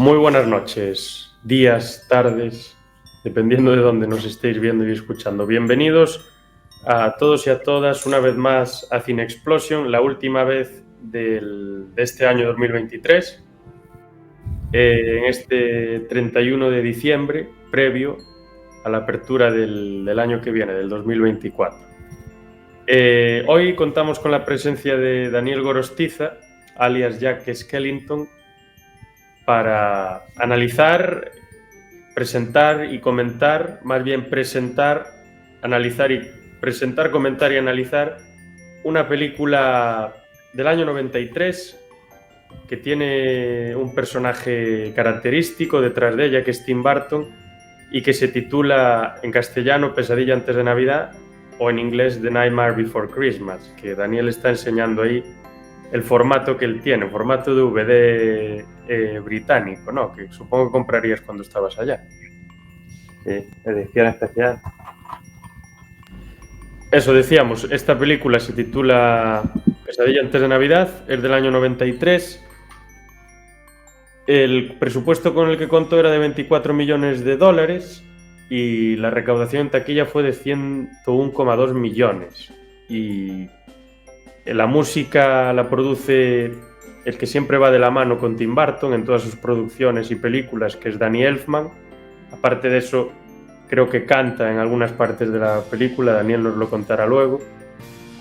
Muy buenas noches, días, tardes, dependiendo de dónde nos estéis viendo y escuchando. Bienvenidos a todos y a todas una vez más a Cine Explosion, la última vez de este año 2023, en este 31 de diciembre, previo a la apertura del año que viene, del 2024. Hoy contamos con la presencia de Daniel Gorostiza, alias Jack Skellington, para analizar, presentar y comentar, más bien presentar, analizar y presentar, comentar y analizar una película del año 93 que tiene un personaje característico detrás de ella, que es Tim Burton, y que se titula en castellano Pesadilla antes de Navidad o en inglés The Nightmare Before Christmas, que Daniel está enseñando ahí el formato que él tiene, formato DVD británico, ¿no? Que supongo que comprarías cuando estabas allá. Sí, edición especial. Eso decíamos, esta película se titula Pesadilla antes de Navidad, es del año 93. El presupuesto con el que contó era de 24 millones de dólares y la recaudación en taquilla fue de 101,2 millones. Y la música la produce el que siempre va de la mano con Tim Burton en todas sus producciones y películas, que es Danny Elfman. Aparte de eso, creo que canta en algunas partes de la película, Daniel nos lo contará luego.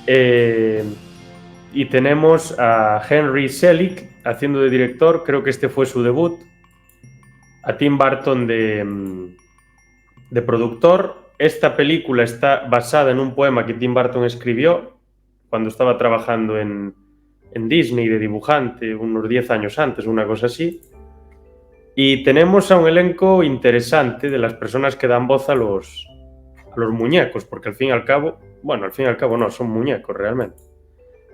Y tenemos a Henry Selick haciendo de director, creo que este fue su debut, a Tim Burton de productor. Esta película está basada en un poema que Tim Burton escribió cuando estaba trabajando en Disney de dibujante, unos 10 años antes, una cosa así. Y tenemos a un elenco interesante de las personas que dan voz a los muñecos, porque al fin y al cabo no, son muñecos realmente.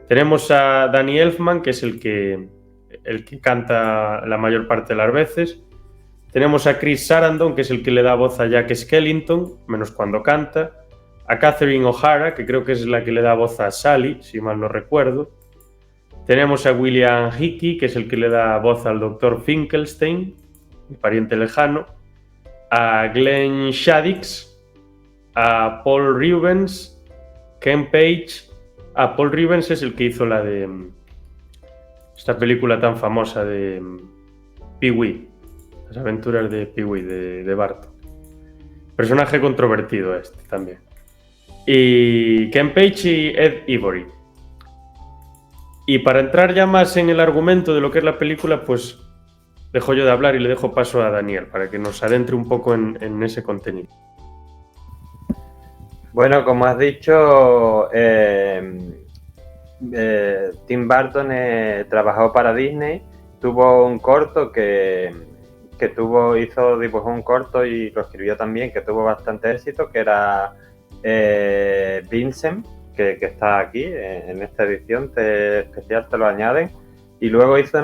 Tenemos a Danny Elfman, que es el que canta la mayor parte de las veces. Tenemos a Chris Sarandon, que es el que le da voz a Jack Skellington, menos cuando canta. A Catherine O'Hara, que creo que es la que le da voz a Sally, si mal no recuerdo. Tenemos a William Hickey, que es el que le da voz al Dr. Finkelstein, mi pariente lejano. A Glenn Shaddix, a Paul Reubens, Ken Page. Paul Reubens es el que hizo la de esta película tan famosa de Pee-wee, las aventuras de Pee-wee, de Barton. Personaje controvertido este también. Y Ken Page y Ed Ivory. Y para entrar ya más en el argumento de lo que es la película, pues dejo yo de hablar y le dejo paso a Daniel para que nos adentre un poco en ese contenido. Bueno, como has dicho, Tim Burton trabajó para Disney, tuvo un corto dibujó un corto y lo escribió también, que tuvo bastante éxito, que era Vincent, que está aquí en esta edición especial, te lo añaden, y luego hizo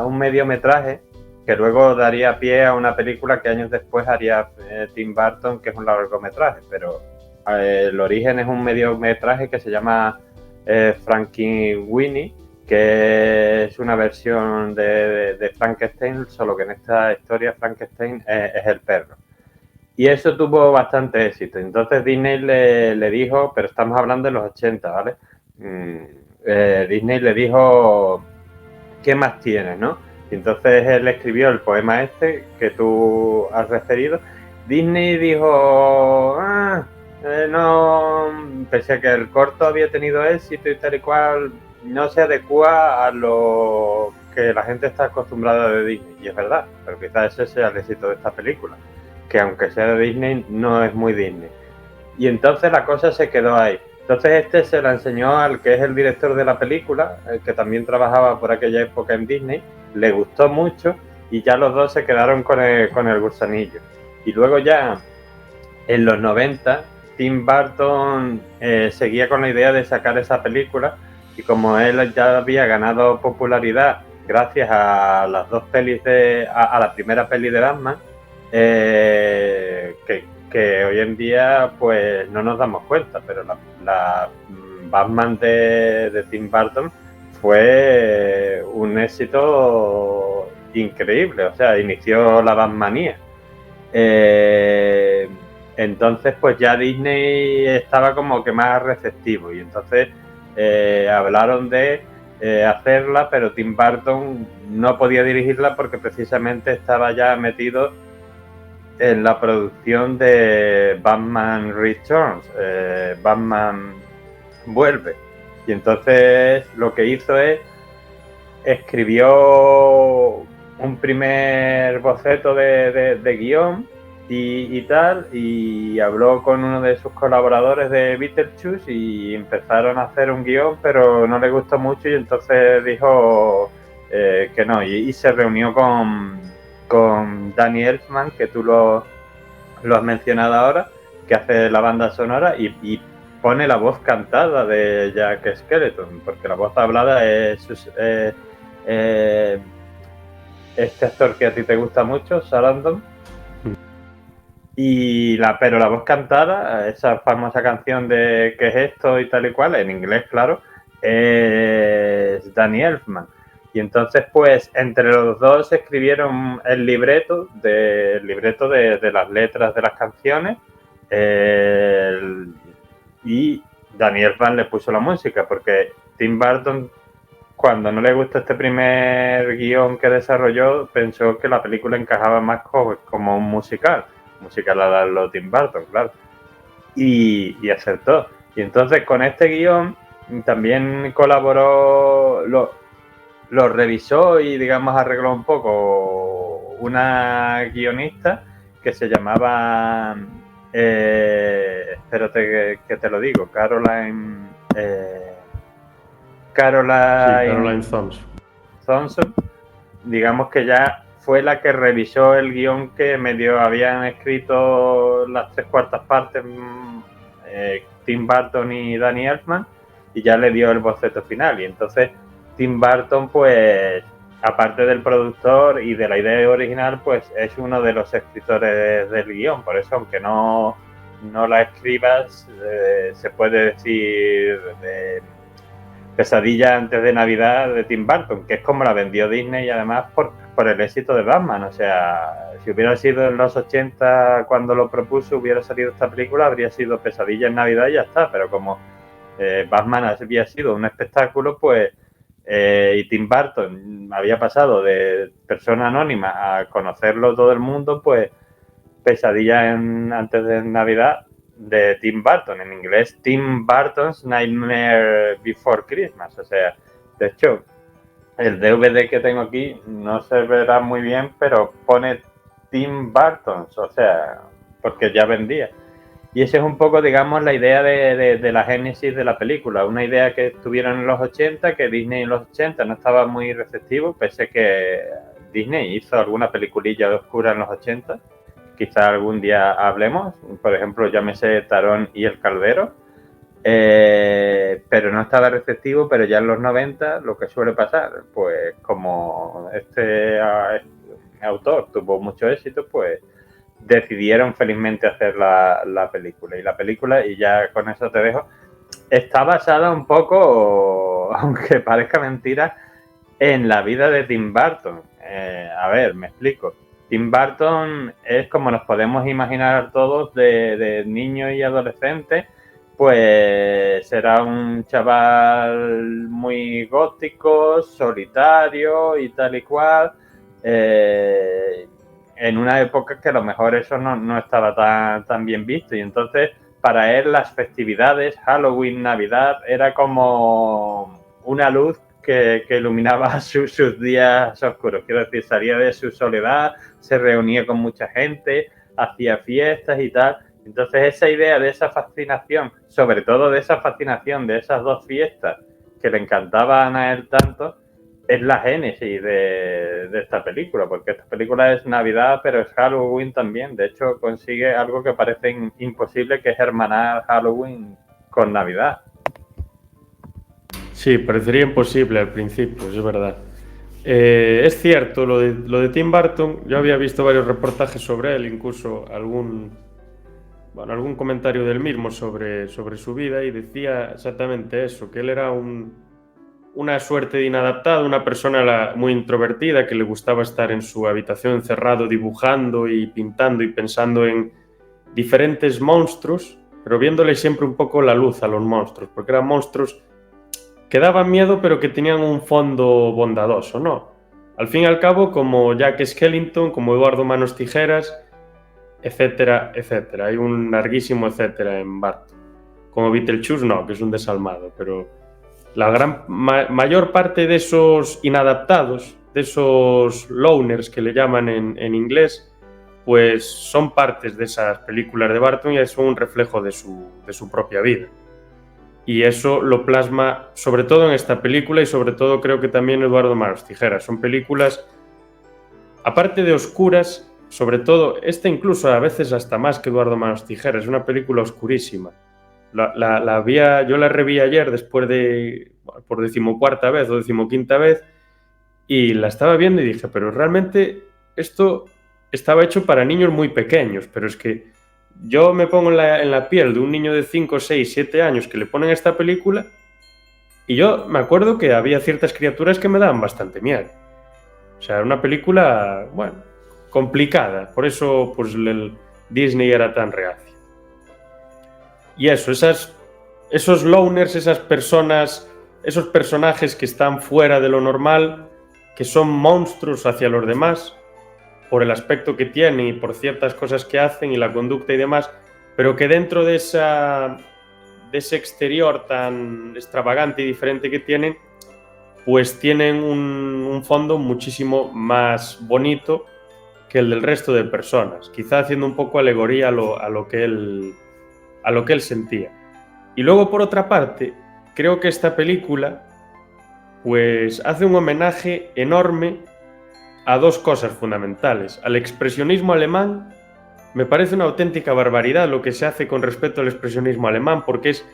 un mediometraje que luego daría pie a una película que años después haría Tim Burton, que es un largometraje, pero el origen es un mediometraje que se llama Frankenweenie, que es una versión de Frankenstein, solo que en esta historia Frankenstein es el perro. Y eso tuvo bastante éxito. Entonces Disney le dijo, pero estamos hablando de los 80, ¿vale? Disney le dijo, ¿qué más tienes, no? Y entonces él escribió el poema este que tú has referido. Disney dijo, no, pese a que el corto había tenido éxito y tal y cual, no se adecua a lo que la gente está acostumbrada de Disney. Y es verdad, pero quizás ese sea el éxito de esta película, que aunque sea de Disney, no es muy Disney. Y entonces la cosa se quedó ahí. Entonces se la enseñó al que es el director de la película, el que también trabajaba por aquella época en Disney, le gustó mucho y ya los dos se quedaron con el gusanillo. Y luego ya en los 90, Tim Burton seguía con la idea de sacar esa película, y como él ya había ganado popularidad gracias a las dos pelis a la primera peli de Batman, que hoy en día pues no nos damos cuenta, pero la Batman de Tim Burton fue un éxito increíble, o sea, inició la Batmanía. Entonces, pues ya Disney estaba como que más receptivo y entonces hablaron de hacerla, pero Tim Burton no podía dirigirla porque precisamente estaba ya metido en la producción de Batman Returns, Batman vuelve. Y entonces lo que hizo es escribió un primer boceto de guión y tal, y habló con uno de sus colaboradores de Beetlejuice y empezaron a hacer un guión, pero no le gustó mucho y entonces dijo que no, y se reunió con Danny Elfman, que tú lo has mencionado ahora, que hace la banda sonora y pone la voz cantada de Jack Skellington, porque la voz hablada es este actor que a ti te gusta mucho, Sarandon. Pero la voz cantada, esa famosa canción de ¿qué es esto? Y tal y cual, en inglés, claro, es Danny Elfman. Y entonces, pues, entre los dos escribieron el libreto de las letras de las canciones y Danny Elfman le puso la música, porque Tim Burton, cuando no le gustó este primer guión que desarrolló, pensó que la película encajaba más como un musical a darlo Tim Burton, claro. Y acertó. Y entonces con este guión también colaboró, lo revisó y digamos arregló un poco una guionista que se llamaba, espérate que te lo digo, Caroline Thompson, digamos que ya fue la que revisó el guión que medio habían escrito las 3/4 partes Tim Burton y Danny Elfman, y ya le dio el boceto final. Y entonces Tim Burton, pues, aparte del productor y de la idea original, pues es uno de los escritores del guión. Por eso, aunque no la escribas, se puede decir de Pesadilla antes de Navidad de Tim Burton, que es como la vendió Disney, y además por el éxito de Batman. O sea, si hubiera sido en los 80 cuando lo propuso, hubiera salido esta película, habría sido Pesadilla en Navidad y ya está. Pero como Batman había sido un espectáculo, pues y Tim Burton había pasado de persona anónima a conocerlo todo el mundo, pues Pesadilla antes de Navidad de Tim Burton, en inglés Tim Burton's Nightmare Before Christmas. O sea, de hecho, el DVD que tengo aquí no se verá muy bien, pero pone Tim Burton's, o sea, porque ya vendía. Y esa es un poco, digamos, la idea de la génesis de la película. Una idea que tuvieron en los 80, que Disney en los 80 no estaba muy receptivo, pese que Disney hizo alguna peliculilla oscura en los 80. Quizá algún día hablemos, por ejemplo, llámese Tarón y el Caldero, pero no estaba receptivo. Pero ya en los 90 lo que suele pasar, pues como este autor tuvo mucho éxito, pues decidieron felizmente hacer la película. Y la película, y ya con eso te dejo, está basada un poco, aunque parezca mentira, en la vida de Tim Burton. A ver, me explico. Tim Burton es como nos podemos imaginar todos de niños y adolescentes. Pues será un chaval muy gótico, solitario y tal y cual, en una época que a lo mejor eso no estaba tan bien visto. Y entonces para él las festividades, Halloween, Navidad, era como una luz que iluminaba sus días oscuros. Quiero decir, salía de su soledad, se reunía con mucha gente, hacía fiestas y tal. Entonces esa idea de esa fascinación, sobre todo de esa fascinación de esas dos fiestas que le encantaban a él tanto, es la génesis de esta película, porque esta película es Navidad, pero es Halloween también. De hecho, consigue algo que parece imposible, que es hermanar Halloween con Navidad. Sí, parecería imposible al principio, es verdad. Es cierto, lo de Tim Burton, yo había visto varios reportajes sobre él, incluso algún comentario del mismo sobre su vida, y decía exactamente eso, que él era un una suerte de inadaptado, una persona muy introvertida que le gustaba estar en su habitación encerrado dibujando y pintando y pensando en diferentes monstruos, pero viéndole siempre un poco la luz a los monstruos, porque eran monstruos que daban miedo pero que tenían un fondo bondadoso, ¿no? Al fin y al cabo, como Jack Skellington, como Eduardo Manos Tijeras, etcétera, etcétera. Hay un larguísimo etcétera en Barton. Como Beetlejuice no, que es un desalmado, pero la mayor parte de esos inadaptados, de esos loners que le llaman en inglés, pues son partes de esas películas de Barton y son un reflejo de su propia vida. Y eso lo plasma sobre todo en esta película y sobre todo creo que también Eduardo Manos Tijeras. Son películas, aparte de oscuras, sobre todo, esta incluso a veces hasta más que Eduardo Manos Tijeras, es una película oscurísima. Yo la reví ayer después de, por 14ª vez o 15ª vez, y la estaba viendo y dije, pero realmente esto estaba hecho para niños muy pequeños, pero es que yo me pongo en la piel de un niño de 5, 6, 7 años que le ponen esta película y yo me acuerdo que había ciertas criaturas que me daban bastante miedo. O sea, era una película, bueno, complicada, por eso pues el Disney era tan reacio. Y eso, esos loners, esas personas, esos personajes que están fuera de lo normal, que son monstruos hacia los demás, por el aspecto que tienen y por ciertas cosas que hacen y la conducta y demás, pero que dentro de ese exterior tan extravagante y diferente que tienen, pues tienen un fondo muchísimo más bonito que el del resto de personas, quizá haciendo un poco alegoría a lo que él sentía. Y luego, por otra parte, creo que esta película pues hace un homenaje enorme a dos cosas fundamentales. Al expresionismo alemán, me parece una auténtica barbaridad lo que se hace con respecto al expresionismo alemán, porque es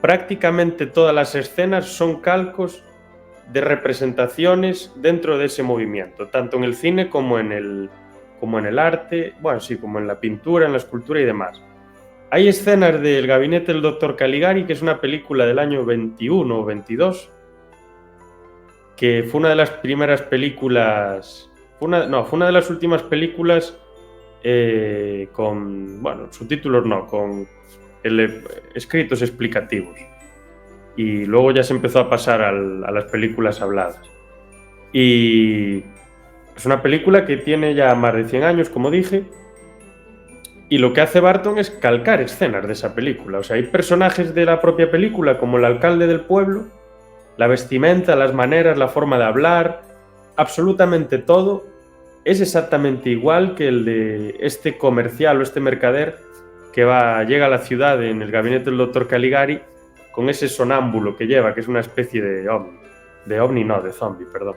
prácticamente todas las escenas son calcos de representaciones dentro de ese movimiento, tanto en el cine como en el arte, bueno, sí, como en la pintura, en la escultura y demás. Hay escenas del Gabinete del Dr. Caligari, que es una película del año 21 o 22, que fue una de las primeras películas, fue una de las últimas películas con, bueno, subtítulos no, con escritos explicativos. Y luego ya se empezó a pasar a las películas habladas. Y es una película que tiene ya más de 100 años, como dije, y lo que hace Barton es calcar escenas de esa película. O sea, hay personajes de la propia película, como el alcalde del pueblo, la vestimenta, las maneras, la forma de hablar, absolutamente todo es exactamente igual que el de este comercial o este mercader que llega a la ciudad en el Gabinete del Dr. Caligari con ese sonámbulo que lleva, que es una especie de zombie, perdón.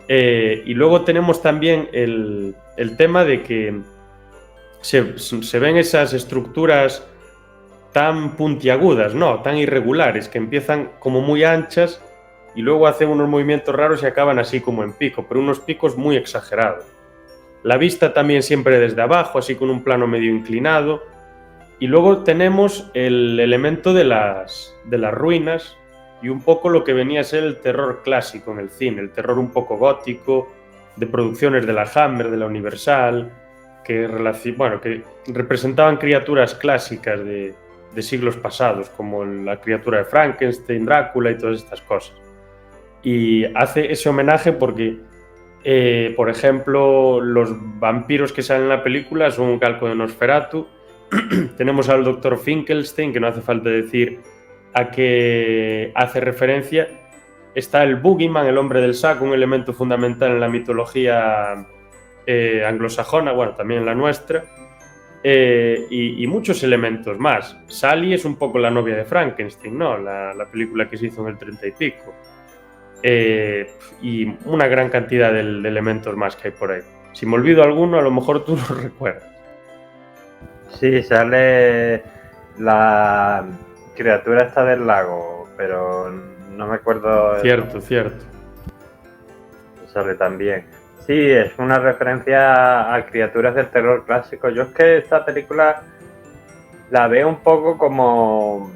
Y luego tenemos también el tema de que se ven esas estructuras tan puntiagudas, ¿no? Tan irregulares, que empiezan como muy anchas y luego hacen unos movimientos raros y acaban así como en pico, pero unos picos muy exagerados. La vista también siempre desde abajo, así con un plano medio inclinado. Y luego tenemos el elemento de las ruinas y un poco lo que venía a ser el terror clásico en el cine, el terror un poco gótico, de producciones de la Hammer, de la Universal, que representaban criaturas clásicas de siglos pasados, como la criatura de Frankenstein, Drácula y todas estas cosas. Y hace ese homenaje porque, por ejemplo, los vampiros que salen en la película son un calco de Nosferatu. Tenemos al Dr. Finkelstein, que no hace falta decir a qué hace referencia. Está el Boogeyman, el hombre del saco, un elemento fundamental en la mitología anglosajona, bueno, también en la nuestra, y muchos elementos más. Sally es un poco la novia de Frankenstein, ¿no? La película que se hizo en el 30 y pico. Y una gran cantidad de elementos más que hay por ahí. Si me olvido alguno, a lo mejor tú lo recuerdas. Sí, sale la criatura esta del lago, pero no me acuerdo. Cierto. Sale también. Sí, es una referencia a criaturas del terror clásico. Yo es que esta película la veo un poco como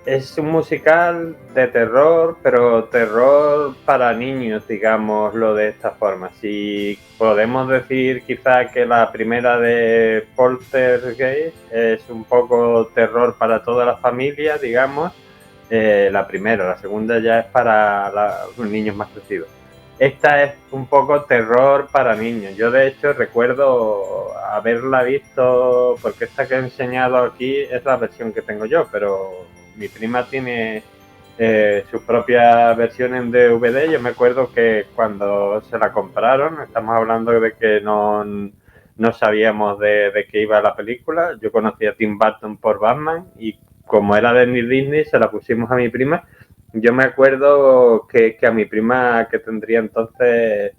es un musical de terror, pero terror para niños, digámoslo de esta forma. Si podemos decir quizá que la primera de Poltergeist es un poco terror para toda la familia, digamos, la primera, la segunda ya es para los niños más crecidos. Esta es un poco terror para niños. Yo de hecho recuerdo haberla visto, porque esta que he enseñado aquí es la versión que tengo yo, pero mi prima tiene su propia versión en DVD. Yo me acuerdo que cuando se la compraron, estamos hablando de que no sabíamos de qué iba la película. Yo conocí a Tim Burton por Batman y como era de Disney se la pusimos a mi prima. Yo me acuerdo que a mi prima, que tendría entonces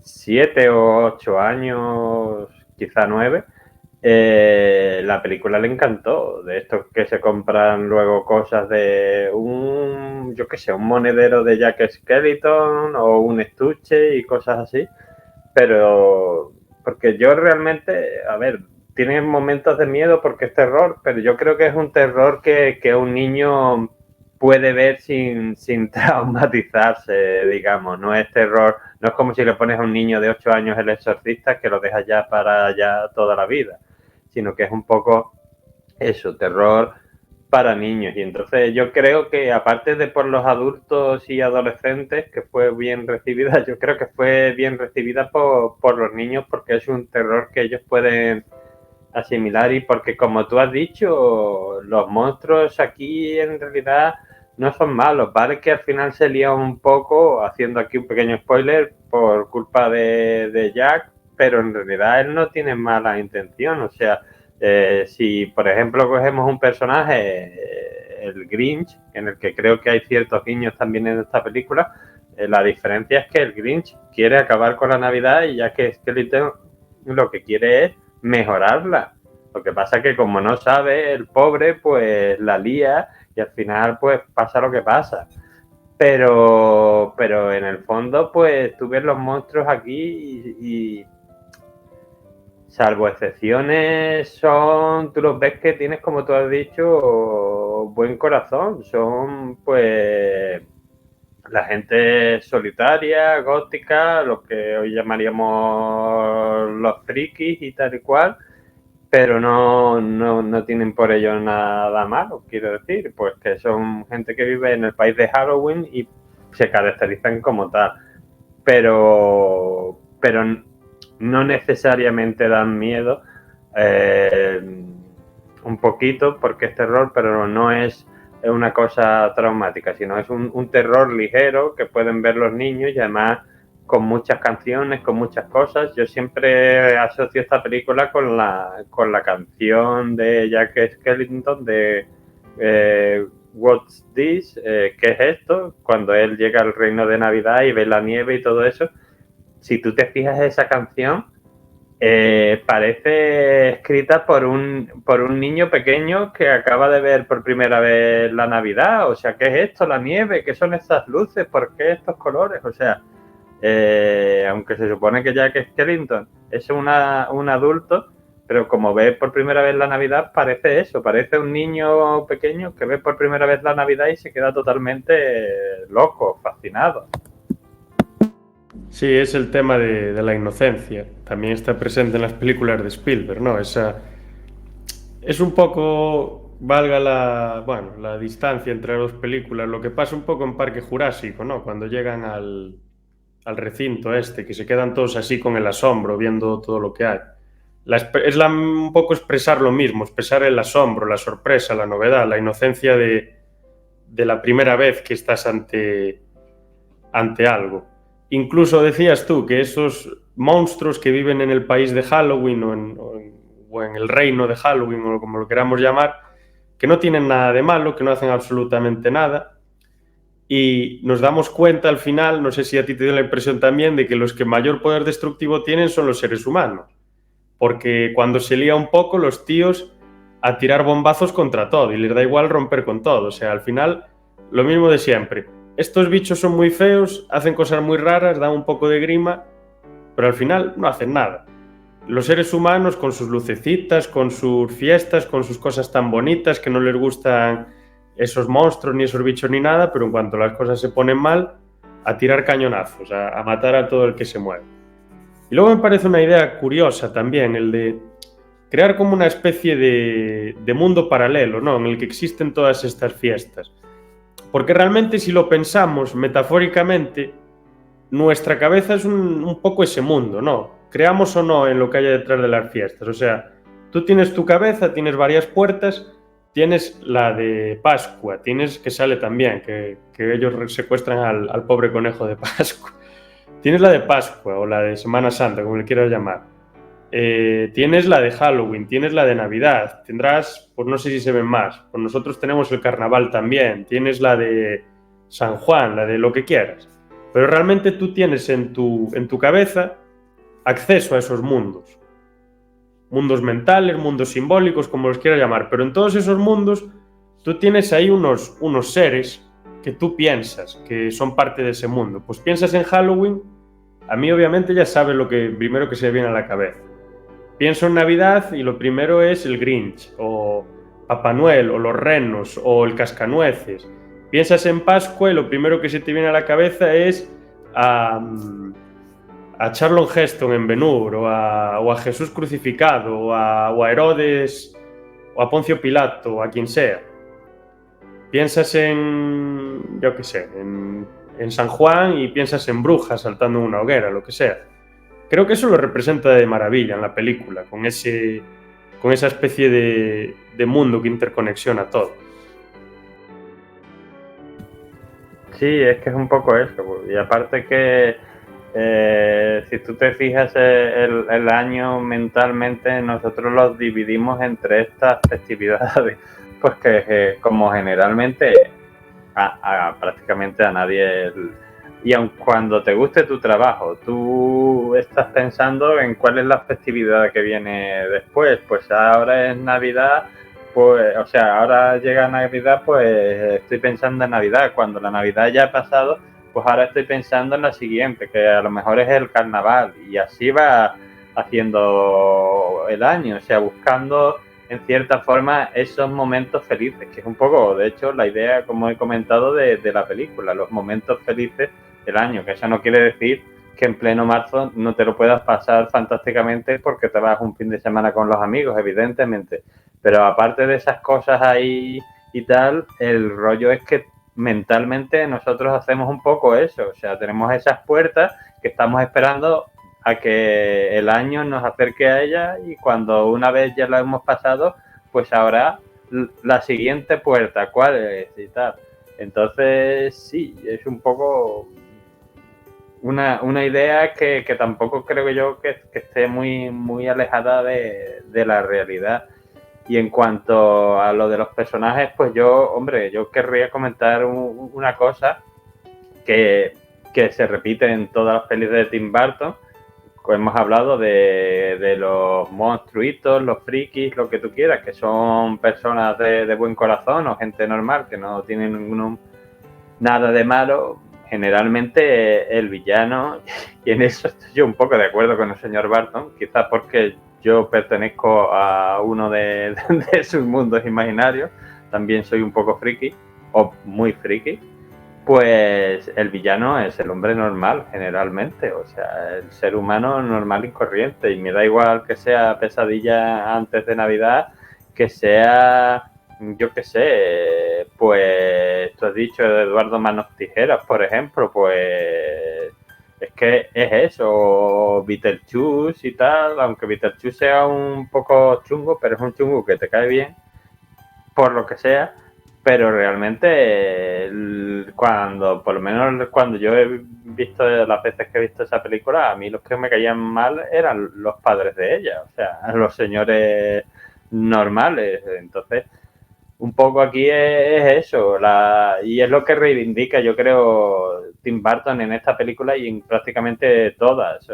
7 o 8 años, quizá 9, la película le encantó. De estos que se compran luego cosas de un monedero de Jack Skellington o un estuche y cosas así. Pero porque yo realmente, a ver, tiene momentos de miedo porque es terror, pero yo creo que es un terror que un niño puede ver sin traumatizarse, digamos. No es terror, no es como si le pones a un niño de 8 años El Exorcista que lo dejas ya para ya toda la vida, sino que es un poco eso, terror para niños. Y entonces yo creo que aparte de por los adultos y adolescentes, que fue bien recibida, yo creo que fue bien recibida por los niños porque es un terror que ellos pueden asimilar y porque como tú has dicho, los monstruos aquí en realidad no son malos, vale que al final se lía un poco, haciendo aquí un pequeño spoiler, por culpa de Jack, pero en realidad él no tiene mala intención, o sea, si por ejemplo cogemos un personaje, el Grinch, en el que creo que hay ciertos guiños también en esta película, la diferencia es que el Grinch quiere acabar con la Navidad y Jack Skellington lo que quiere es mejorarla. Lo que pasa es que como no sabe, el pobre pues la lía y al final pues pasa lo que pasa. Pero en el fondo pues tú ves los monstruos aquí y salvo excepciones tú los ves que tienes, como tú has dicho, buen corazón. Son pues la gente solitaria, gótica, lo que hoy llamaríamos los frikis y tal y cual, pero no tienen por ello nada malo, quiero decir, pues que son gente que vive en el país de Halloween y se caracterizan como tal, pero no necesariamente dan miedo, un poquito porque es terror, pero no es una cosa traumática, sino es un terror ligero que pueden ver los niños y además con muchas canciones, con muchas cosas. Yo siempre asocio esta película con la canción de Jack Skellington de What's This, ¿qué es esto? Cuando él llega al reino de Navidad y ve la nieve y todo eso. Si tú te fijas en esa canción, parece escrita por un niño pequeño que acaba de ver por primera vez la Navidad. O sea, ¿qué es esto? La nieve, ¿qué son estas luces? ¿Por qué estos colores? O sea, aunque se supone que Jack Skellington es un adulto, pero como ve por primera vez la Navidad, parece eso, parece un niño pequeño que ve por primera vez la Navidad y se queda totalmente loco, fascinado. Sí, es el tema de la inocencia. También está presente en las películas de Spielberg, ¿no? Esa, es un poco, valga la distancia entre las dos películas, lo que pasa un poco en Parque Jurásico, ¿no? Cuando llegan al recinto este, que se quedan todos así con el asombro, viendo todo lo que hay. Un poco expresar lo mismo, expresar el asombro, la sorpresa, la novedad, la inocencia de la primera vez que estás ante algo. Incluso decías tú que esos monstruos que viven en el país de Halloween o en el reino de Halloween, o como lo queramos llamar, que no tienen nada de malo, que no hacen absolutamente nada. Y nos damos cuenta al final, no sé si a ti te dio la impresión también, de que los que mayor poder destructivo tienen son los seres humanos. Porque cuando se lía un poco, los tíos a tirar bombazos contra todo y les da igual romper con todo. O sea, al final, lo mismo de siempre. Estos bichos son muy feos, hacen cosas muy raras, dan un poco de grima, pero al final no hacen nada. Los seres humanos, con sus lucecitas, con sus fiestas, con sus cosas tan bonitas que no les gustan esos monstruos, ni esos bichos, ni nada, pero en cuanto las cosas se ponen mal, a tirar cañonazos, a matar a todo el que se mueve. Y luego me parece una idea curiosa también, el de crear como una especie de mundo paralelo, ¿no? En el que existen todas estas fiestas. Porque realmente, si lo pensamos metafóricamente, nuestra cabeza es un poco ese mundo, ¿no? Creamos o no en lo que haya detrás de las fiestas. O sea, tú tienes tu cabeza, tienes varias puertas, tienes la de Pascua, tienes que sale también, que ellos secuestran al pobre conejo de Pascua. Tienes la de Pascua o la de Semana Santa, como le quieras llamar. Tienes la de Halloween, tienes la de Navidad, tendrás, pues no sé si se ven más, pues nosotros tenemos el carnaval también, tienes la de San Juan, la de lo que quieras. Pero realmente tú tienes en tu cabeza acceso a esos mundos. Mundos mentales, mundos simbólicos, como los quieras llamar. Pero en todos esos mundos tú tienes ahí unos seres que tú piensas que son parte de ese mundo. Pues piensas en Halloween, a mí obviamente ya sabes lo que primero que se viene a la cabeza. Pienso en Navidad y lo primero es el Grinch, o Papá Noel, o los renos, o el cascanueces. Piensas en Pascua y lo primero que se te viene a la cabeza es a Charlton Heston en Ben-Hur, o a Jesús crucificado, o a Herodes, o a Poncio Pilato, o a quien sea. Piensas en, yo qué sé, en San Juan y piensas en brujas saltando en una hoguera, lo que sea. Creo que eso lo representa de maravilla en la película, con esa especie de mundo que interconexiona todo. Sí, es que es un poco eso. Y aparte que si tú te fijas el año mentalmente, nosotros los dividimos entre estas festividades, pues que como generalmente prácticamente a nadie... Y aun cuando te guste tu trabajo, tú estás pensando en cuál es la festividad que viene después. Pues ahora es Navidad, pues, o sea, ahora llega Navidad, pues estoy pensando en Navidad. Cuando la Navidad ya ha pasado, pues ahora estoy pensando en la siguiente, que a lo mejor es el carnaval. Y así va haciendo el año, o sea, buscando en cierta forma esos momentos felices, que es un poco, de hecho, la idea, como he comentado, de la película, los momentos felices del año, que eso no quiere decir que en pleno marzo no te lo puedas pasar fantásticamente porque te vas un fin de semana con los amigos, evidentemente, pero aparte de esas cosas ahí y tal, el rollo es que mentalmente nosotros hacemos un poco eso, o sea, tenemos esas puertas que estamos esperando a que el año nos acerque a ella y cuando una vez ya lo hemos pasado, pues ahora la siguiente puerta, ¿cuál es? Y tal. Entonces, sí, es un poco una idea que tampoco creo yo que esté muy alejada de la realidad. Y en cuanto a lo de los personajes, pues yo querría comentar una cosa que se repite en todas las pelis de Tim Burton. Hemos hablado de los monstruitos, los frikis, lo que tú quieras, que son personas de buen corazón o gente normal que no tienen nada de malo. Generalmente el villano, y en eso estoy yo un poco de acuerdo con el señor Barton, quizás porque yo pertenezco a uno de sus mundos imaginarios, también soy un poco friki, o muy friki, pues el villano es el hombre normal, generalmente, o sea, el ser humano normal y corriente, y me da igual que sea Pesadilla antes de Navidad, que sea, yo qué sé, pues tú has dicho de Eduardo Manos Tijeras, por ejemplo, pues es que es eso, o Beetlejuice y tal, aunque Beetlejuice sea un poco chungo, pero es un chungo que te cae bien, por lo que sea, pero realmente por lo menos cuando yo he visto, las veces que he visto esa película, a mí los que me caían mal eran los padres de ella, o sea, los señores normales. Entonces, un poco aquí es eso, y es lo que reivindica, yo creo, Tim Burton en esta película y en prácticamente todas.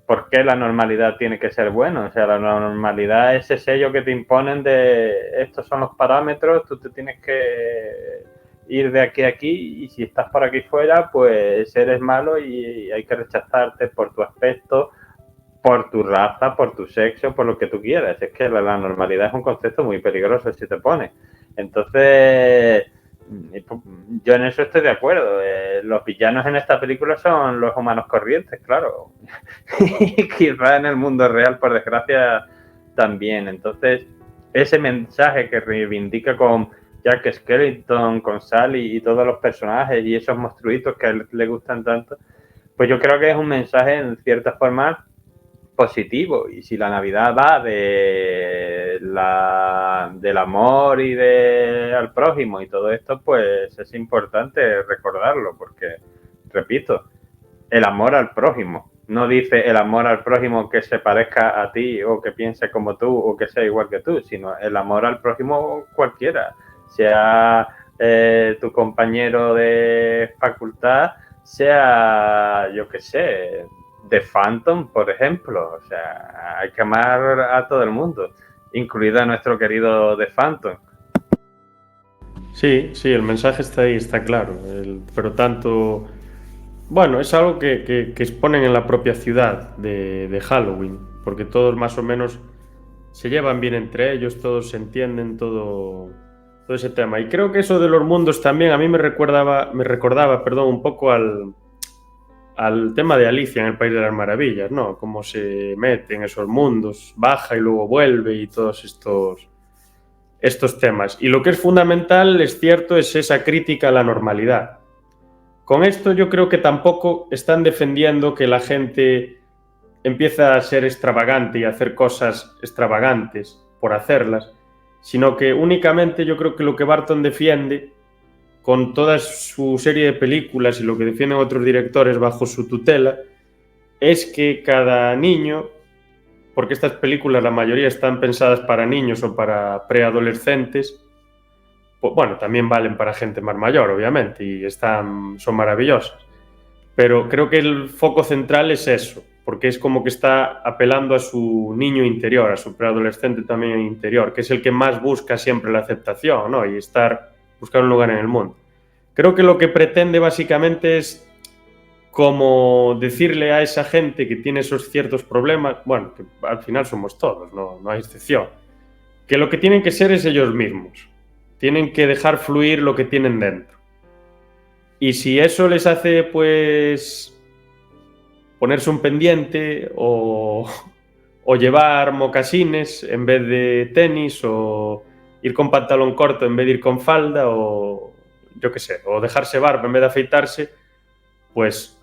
¿Por qué la normalidad tiene que ser buena? O sea, la normalidad es ese sello que te imponen de estos son los parámetros, tú te tienes que ir de aquí a aquí y si estás por aquí fuera, pues eres malo y hay que rechazarte por tu aspecto, por tu raza, por tu sexo, por lo que tú quieras. Es que la normalidad es un concepto muy peligroso si te pones. Entonces, yo en eso estoy de acuerdo. Los villanos en esta película son los humanos corrientes, claro. Quizá en el mundo real, por desgracia, también. Entonces, ese mensaje que reivindica con Jack Skellington, con Sally y todos los personajes y esos monstruitos que a él le gustan tanto, pues yo creo que es un mensaje en cierta forma positivo. Y si la Navidad va del amor y al prójimo y todo esto, pues es importante recordarlo, porque, repito, el amor al prójimo. No dice el amor al prójimo que se parezca a ti o que piense como tú o que sea igual que tú, sino el amor al prójimo cualquiera, sea tu compañero de facultad, sea, yo qué sé, de Phantom, por ejemplo. O sea, hay que amar a todo el mundo, incluido a nuestro querido The Phantom. Sí, sí, el mensaje está ahí, está claro. Pero tanto... Bueno, es algo que exponen en la propia ciudad de Halloween, porque todos más o menos se llevan bien entre ellos, todos se entienden, todo ese tema. Y creo que eso de los mundos también a mí me recordaba, perdón, un poco al tema de Alicia en el País de las Maravillas, ¿no? Cómo se mete en esos mundos, baja y luego vuelve y todos estos temas. Y lo que es fundamental, es cierto, es esa crítica a la normalidad. Con esto yo creo que tampoco están defendiendo que la gente empieza a ser extravagante y a hacer cosas extravagantes por hacerlas, sino que únicamente yo creo que lo que Barton defiende con toda su serie de películas y lo que defienden otros directores bajo su tutela es que cada niño, porque estas películas la mayoría están pensadas para niños o para preadolescentes, pues bueno, también valen para gente más mayor, obviamente, y son maravillosas. Pero creo que el foco central es eso, porque es como que está apelando a su niño interior, a su preadolescente también interior, que es el que más busca siempre la aceptación, ¿no? Y buscar un lugar en el mundo. Creo que lo que pretende básicamente es como decirle a esa gente que tiene esos ciertos problemas, bueno, que al final somos todos, no hay excepción, que lo que tienen que ser es ellos mismos. Tienen que dejar fluir lo que tienen dentro. Y si eso les hace, pues, ponerse un pendiente o llevar mocasines en vez de tenis, o ir con pantalón corto en vez de ir con falda, o yo qué sé, o dejarse barba en vez de afeitarse, pues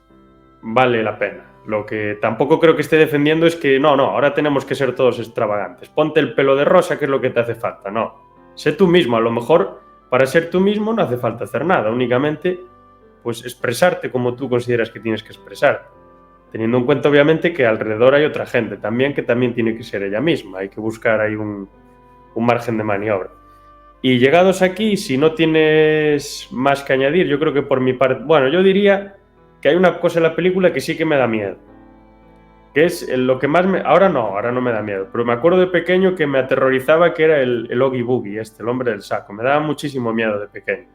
vale la pena. Lo que tampoco creo que esté defendiendo es que no, ahora tenemos que ser todos extravagantes. Ponte el pelo de rosa, que es lo que te hace falta. No, sé tú mismo. A lo mejor para ser tú mismo no hace falta hacer nada, únicamente pues expresarte como tú consideras que tienes que expresar, teniendo en cuenta obviamente que alrededor hay otra gente también que también tiene que ser ella misma. Hay que buscar ahí un margen de maniobra. Y llegados aquí, si no tienes más que añadir, yo creo que por mi parte, bueno, yo diría que hay una cosa en la película que sí que me da miedo, que es lo que más ahora no me da miedo, pero me acuerdo de pequeño que me aterrorizaba, que era el Oogie Boogie, el hombre del saco. Me daba muchísimo miedo de pequeño.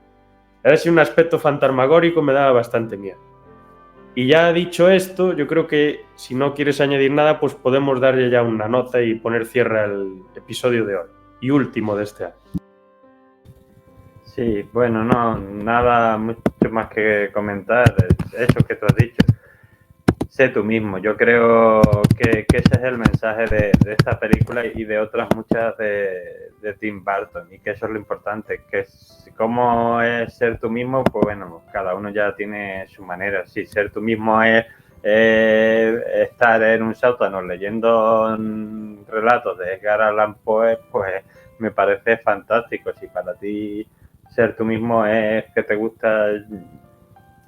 Era así un aspecto fantasmagórico, me daba bastante miedo. Y ya dicho esto, yo creo que si no quieres añadir nada, pues podemos darle ya una nota y poner cierre al episodio de hoy y último de este año. Sí, bueno, no, nada mucho más que comentar. Eso que tú has dicho, sé tú mismo. Yo creo que ese es el mensaje de esta película y de otras muchas de Tim Burton, y que eso es lo importante, que cómo es ser tú mismo, pues bueno, cada uno ya tiene su manera. Si ser tú mismo es estar en un sótano leyendo relatos de Edgar Allan Poe, pues me parece fantástico. Si para ti ser tú mismo es que te gusta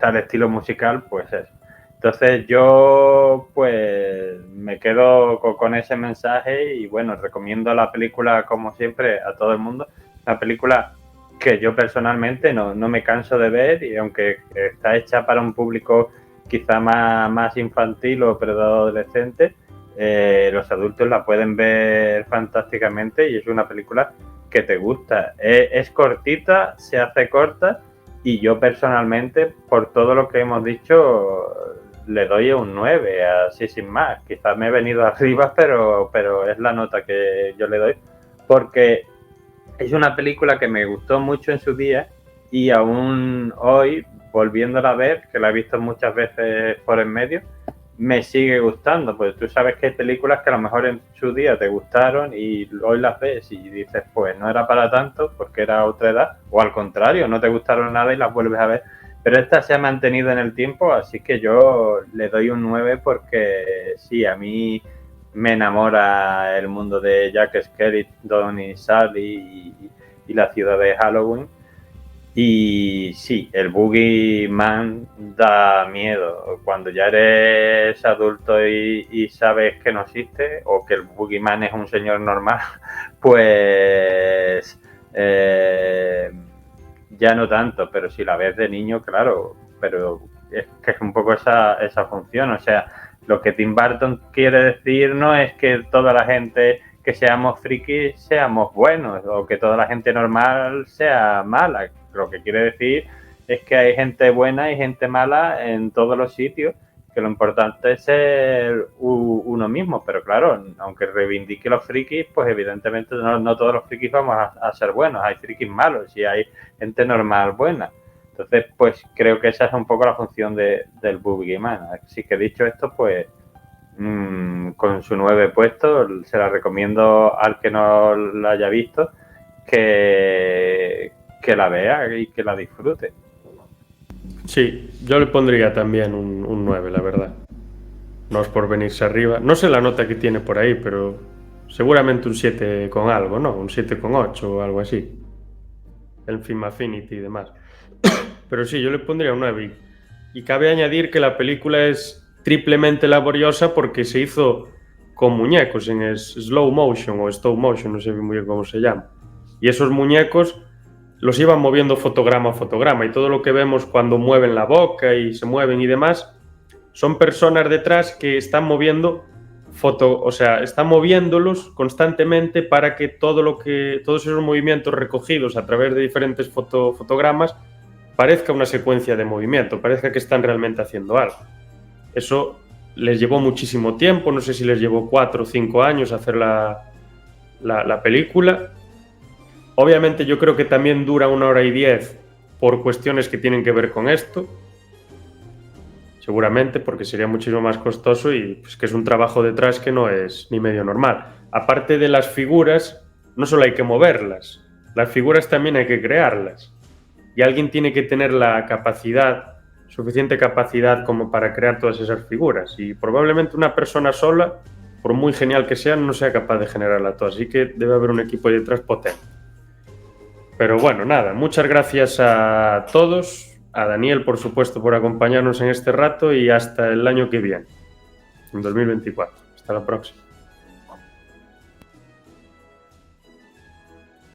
tal estilo musical, pues eso. Entonces yo pues me quedo con ese mensaje y bueno, recomiendo la película como siempre a todo el mundo. Una película que yo personalmente no me canso de ver, y aunque está hecha para un público quizá más infantil o preadolescente, los adultos la pueden ver fantásticamente y es una película que te gusta. Es cortita, se hace corta, y yo personalmente, por todo lo que hemos dicho, le doy un 9, así sin más. Quizás me he venido arriba, pero es la nota que yo le doy, porque es una película que me gustó mucho en su día y aún hoy, volviéndola a ver, que la he visto muchas veces por en medio, me sigue gustando, pues tú sabes que hay películas que a lo mejor en su día te gustaron y hoy las ves y dices, pues no era para tanto porque era otra edad, o al contrario, no te gustaron nada y las vuelves a ver. Pero esta se ha mantenido en el tiempo, así que yo le doy un 9 porque sí, a mí me enamora el mundo de Jack Skellington y Sally y la ciudad de Halloween. Y sí, el Boogeyman da miedo. Cuando ya eres adulto y sabes que no existe, o que el Boogeyman es un señor normal, pues ya no tanto, pero si la ves de niño, claro, pero es que es un poco esa función. O sea, lo que Tim Burton quiere decir no es que toda la gente que seamos frikis seamos buenos, o que toda la gente normal sea mala. Lo que quiere decir es que hay gente buena y gente mala en todos los sitios, que lo importante es ser uno mismo. Pero claro, aunque reivindique los frikis, pues evidentemente no todos los frikis vamos a ser buenos. Hay frikis malos y hay gente normal buena. Entonces, pues creo que esa es un poco la función del Boogeyman. Así que dicho esto, pues con su 9 puesto, se la recomiendo al que no la haya visto, que la vea y que la disfrute. Sí, yo le pondría también un 9, la verdad. No es por venirse arriba. No sé la nota que tiene por ahí, pero seguramente un 7 con algo, ¿no? Un 7,8 o algo así. El Film Affinity y demás. Pero sí, yo le pondría un 9. Y cabe añadir que la película es triplemente laboriosa porque se hizo con muñecos en slow motion o stop motion, no sé muy bien cómo se llama. Y esos muñecos los iban moviendo fotograma a fotograma, y todo lo que vemos cuando mueven la boca y se mueven y demás, son personas detrás que están moviendo están moviéndolos constantemente para que todos esos movimientos recogidos a través de diferentes fotogramas parezca una secuencia de movimiento, parezca que están realmente haciendo algo. Eso les llevó muchísimo tiempo, no sé si les llevó 4 o 5 años hacer la película. Obviamente yo creo que también dura 1 hora y 10 por cuestiones que tienen que ver con esto, seguramente, porque sería muchísimo más costoso y pues que es un trabajo detrás que no es ni medio normal. Aparte de las figuras, no solo hay que moverlas, las figuras también hay que crearlas. Y alguien tiene que tener suficiente capacidad como para crear todas esas figuras. Y probablemente una persona sola, por muy genial que sea, no sea capaz de generarla toda. Así que debe haber un equipo ahí detrás potente. Pero bueno, nada, muchas gracias a todos, a Daniel, por supuesto, por acompañarnos en este rato y hasta el año que viene, en 2024. Hasta la próxima.